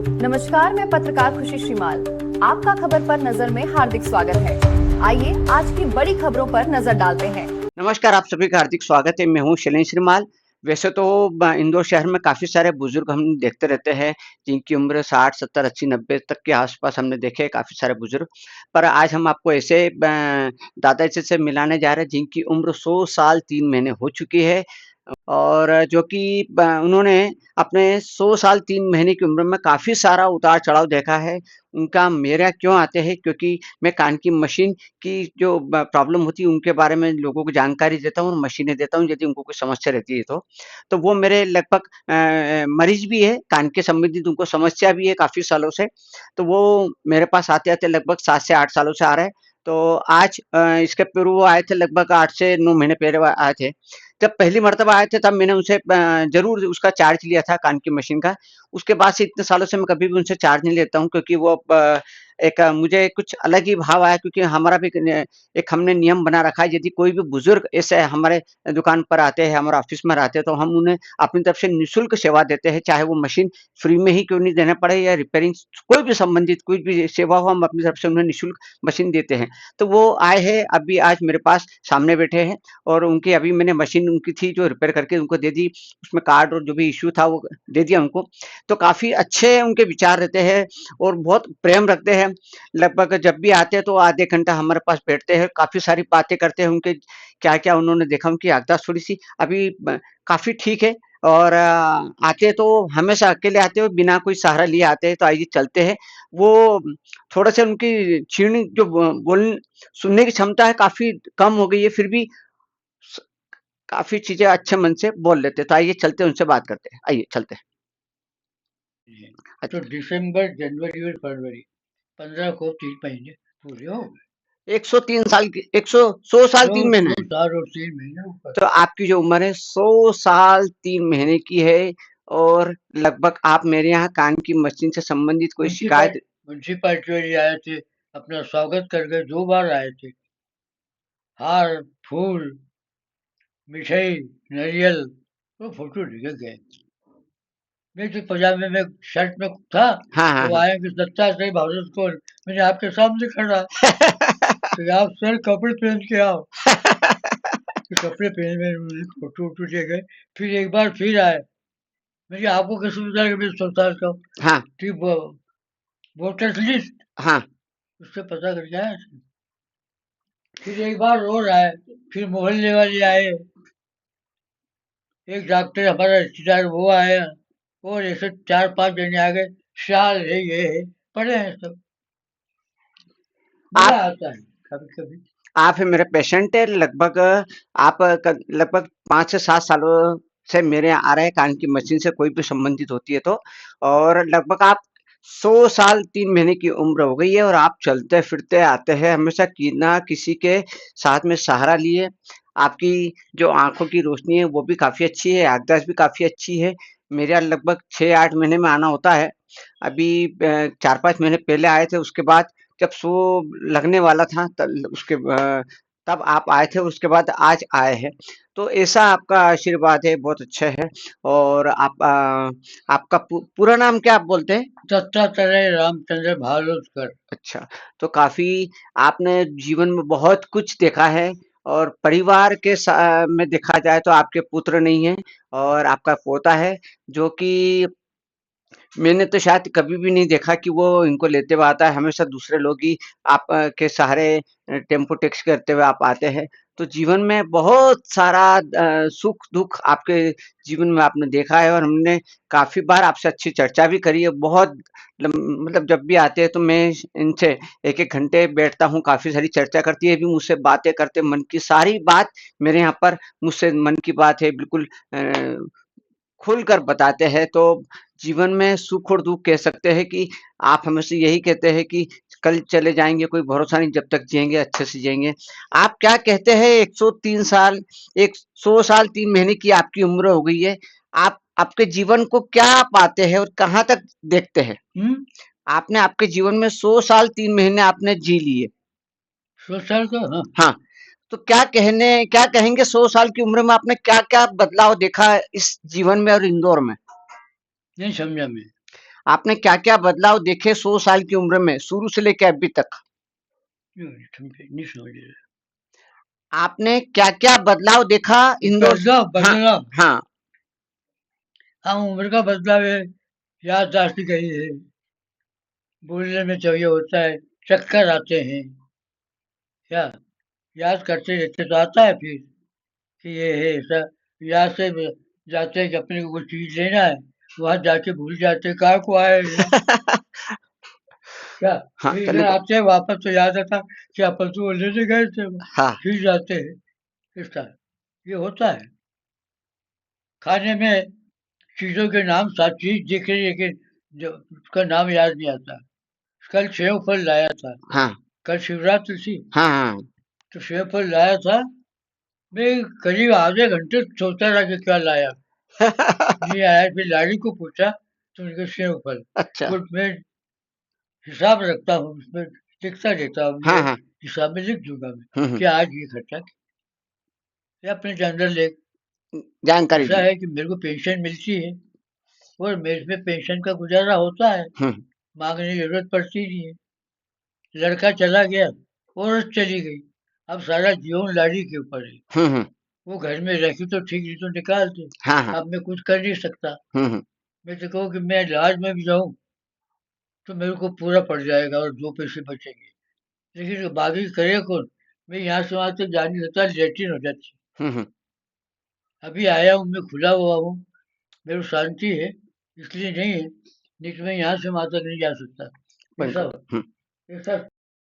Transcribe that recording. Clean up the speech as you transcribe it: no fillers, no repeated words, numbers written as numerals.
नमस्कार, मैं पत्रकार खुशी श्रीमाल। आपका खबर पर नजर में हार्दिक स्वागत है। आइए आज की बड़ी खबरों पर नजर डालते हैं। नमस्कार, आप सभी का हार्दिक स्वागत है। मैं हूँ शैलेंद्र श्रीमाल। वैसे तो इंदौर शहर में काफ़ी सारे बुजुर्ग हम देखते रहते हैं, जिनकी उम्र 60, 70, 80, 90 तक के आसपास हमने देखे हैं काफ़ी सारे बुजुर्ग। पर आज हम आपको ऐसे दादाजी से मिलाने जा रहे हैं, जिनकी उम्र 100 साल 3 महीने हो चुकी है और जो कि उन्होंने अपने 100 साल 3 महीने की उम्र में काफ़ी सारा उतार-चढ़ाव देखा है। उनका मेरा क्यों आते हैं, क्योंकि मैं कान की मशीन की जो प्रॉब्लम होती है उनके बारे में लोगों को जानकारी देता हूँ और मशीनें देता हूँ यदि उनको कोई समस्या रहती है तो। तो वो मेरे लगभग मरीज़ भी है, कान के संबंधित उनको समस्या भी है काफ़ी सालों से। तो वो मेरे पास आते-आते लगभग 7 से 8 सालों से आ रहे हैं। तो आज इसके पूर्व वो आए थे लगभग 8 से 9 महीने पहले वो आए थे। जब पहली मर्तबा आए थे तब मैंने उनसे ज़रूर उसका चार्ज लिया था कान की मशीन का। उसके बाद से इतने सालों से मैं कभी भी उनसे चार्ज नहीं लेता हूँ, क्योंकि वो एक मुझे कुछ अलग ही भाव आया, क्योंकि हमारा भी एक हमने नियम बना रखा है, यदि कोई भी बुजुर्ग ऐसे हमारे दुकान पर आते हैं, हमारे ऑफिस में आते हैं, तो हम उन्हें अपनी तरफ से निःशुल्क सेवा देते हैं, चाहे वो मशीन फ्री में ही क्यों नहीं देना पड़े या रिपेयरिंग कोई भी संबंधित कोई भी सेवा हो, हम अपनी तरफ से उन्हें निःशुल्क मशीन देते हैं। तो वो आए हैं अभी आज मेरे पास सामने बैठे हैं और उनकी अभी मैंने मशीन उनकी थी जो रिपेयर करके उनको दे दी, उसमें कार्ड और जो भी इश्यू था वो दे दिया उनको। तो काफ़ी अच्छे उनके विचार रहते हैं और बहुत प्रेम रखते हैं। लगभग जब भी आते हैं तो आधे घंटा हमारे पास बैठते हैं, काफ़ी सारी बातें करते हैं, उनके क्या-क्या उन्होंने देखा, उनकी याददाश्त थोड़ी-सी अभी काफ़ी ठीक है और आते हैं तो हमेशा अकेले आते हैं और बिना कोई सहारा लिए आते हैं, तो आइए चलते हैं। वो थोड़ा-सा उनकी क्षीण जो सुनने की क्षमता है काफ़ी कम हो गई है, फिर भी स काफ़ी चीज़ें अच्छे मन से बोल लेते हैं, तो आइए चलते हैं उनसे बात करते हैं। आइए चलते हैं। तो दिसंबर, जनवरी और फरवरी 15 को 3 महीने पूरे हो गए। 103 साल की 100 साल 3 महीने 100 साल और 3 महीने ऊपर। तो आपकी जो उम्र है 100 साल 3 महीने की है और लगभग आप मेरे यहाँ कान की मशीन से संबंधित कोई शिकायत म्युनिसिपैलिटी वाले आए थे, अपना स्वागत कर गए, 2 बार आए थे। हार, फूल, मिठाई, नारियल वो फ़ोटो लेके गए। मैं तो पजामे में, शर्ट में था, हाँ, हाँ, वो हाँ। आए कि दत्ता श्री भारत कौन? मैंने आपके सामने खड़ा, तो आप सर कपड़े पहन के आओ। तो कपड़े पहने मैंने उन्हें फ़ोटो-वोटो ले गए। फिर एक बार फिर आए। मैंने कहा आपको कैसे पता कि मैं 100 साल का हूँ? हाँ, कि वो वोटर्स लिस्ट हाँ। उससे पता करके आया था। फिर एक बार और आए, फिर मोहल्ले वाले आए, एक डॉक्टर हमारा रिश्तेदार वो आया और ऐसे 4-5 जने आ गए, साल है, ये है, पढ़े हैं सब। मज़ा आप आता है कभी-कभी। आप मेरे पेशेंट है लगभग आप लगभग 5 से 7 सालों से मेरे यहाँ आ रहे हैं कान की मशीन से कोई भी संबंधित होती है तो और लगभग आप 100 साल 3 महीने की उम्र हो गई है और आप चलते फिरते आते हैं हमेशा कि ना किसी के साथ में सहारा लिए। आपकी जो आंखों की रोशनी है वो भी काफ़ी अच्छी है, याददाश्त भी काफ़ी अच्छी है। मेरे यहाँ लगभग 6-8 महीने में आना होता है। अभी 4-5 महीने पहले आए थे, उसके बाद जब शो लगने वाला था तब आप आए थे, उसके बाद आज आए हैं। तो ऐसा आपका आशीर्वाद है, बहुत अच्छा है और आपका पूरा नाम क्या आप बोलते हैं? दत्तात्रेय रामचंद्र भारोदकर। अच्छा, तो काफ़ी आपने जीवन में बहुत कुछ देखा है और परिवार के में देखा जाए तो आपके पुत्र नहीं हैं और आपका पोता है, जो कि मैंने तो शायद कभी भी नहीं देखा कि वो इनको लेते हुए आता है, हमेशा दूसरे लोग ही आप के सहारे टेम्पो टैक्सी करते हुए आप आते हैं। तो जीवन में बहुत सारा सुख-दुःख आपके जीवन में आपने देखा है और हमने काफ़ी बार आपसे अच्छी चर्चा भी करी है। बहुत लम मतलब जब भी आते हैं तो मैं इनसे 1-1 घंटे बैठता हूँ, काफ़ी सारी चर्चा करती है, ये भी मुझसे बातें करते, मन की सारी बात मेरे यहाँ पर मुझसे मन की बात है बिल्कुल खुलकर बताते हैं। तो जीवन में सुख और दुःख कह सकते हैं कि आप हमेशा यही कहते हैं कि कल चले जाएँगे, कोई भरोसा नहीं, जब तक जिएँगे अच्छे से जिएँगे। आप क्या कहते हैं 103 साल 100 साल 3 महीने की आपकी उम्र हो गई है। आप आपके जीवन को क्या पाते हैं और कहाँ तक देखते हैं? हुँ, आपने आपके जीवन में 100 साल 3 महीने आपने जी लिए। 100 साल का हाँ, हाँ, तो क्या कहेंगे 100 साल की उम्र में आपने क्या-क्या बदलाव देखा है इस जीवन में और इंदौर में? नहीं समझा मैं। आपने क्या-क्या बदलाव देखे 100 साल की उम्र में, शुरू से लेके अभी तक? नहीं समझ रहे। आपने क्या-क्या बदलाव देखा इन 2 बदलाव हाँ, बदलाव हाँ। हाँ, उम्र का बदलाव है, याददाश्त गई है, बोलने में चाहिए होता है, चक्कर आते हैं, क्या याद करते रहते तो आता है फिर कि ये है ऐसा, याद से जाते हैं कि अपने को कोई चीज लेना है, वहां जाके भूल जाते हैं, कहाँ को आए हैं, क्या हाँ, फिर चलिए इधर तो आते हैं वापस तो याद आता कि अपन तो वो लेने गए थे, हाँ, फिर जाते हैं, इस तरह ये होता है। खाने में चीजों के नाम साथ चीज दिख रही है लेकिन जो उसका नाम याद नहीं आता। कल सेव फल लाया था, हाँ, कल शिवरात्रि थी, हाँ, हाँ। तो सेव फल लाया था, मैं करीब आधे घंटे सोचता रहा कि क्या लाया, नहीं आया, फिर लाड़ी को पूछा तो उनके सेव फल, अच्छा, तो मैं हिसाब रखता हूँ उसमें, लिखता रहता हूँ, हाँ, ये हाँ। हिसाब में लिख दूंगा मैं हुँ, कि हुँ। आज ये खर्चा किया। अपने जनरल ले, जानकारी ऐसा दी। है कि मेरे को पेंशन मिलती है और मेरे में पेंशन का गुजारा होता है, हुँ, मांगने की जरूरत पड़ती नहीं है। लड़का चला गया, औरत चली गई, अब सारा जीवन लाड़ी के ऊपर है। हुँ, हुँ। वो घर में रखी तो ठीक, नहीं तो निकाल दे, हाँ, हाँ। अब मैं कुछ कर नहीं सकता। हुँ, हुँ। मैं तो कहूँ कि मैं इलाज में भी जाऊँ तो मेरे को पूरा पड़ जाएगा और 2 पैसे बचेंगे, लेकिन बाकी करे कौन, मैं यहाँ से वहां तक जा नहीं सकता, लेटिन हो जाती। हुँ, हुँ। अभी आया हूँ, मैं खुला हुआ हूँ, मेरे को शांति है, इसलिए नहीं है, नहीं तो मैं यहाँ से वहां तक नहीं जा सकता। ऐसा बिल्कुल। हुँ। ऐसा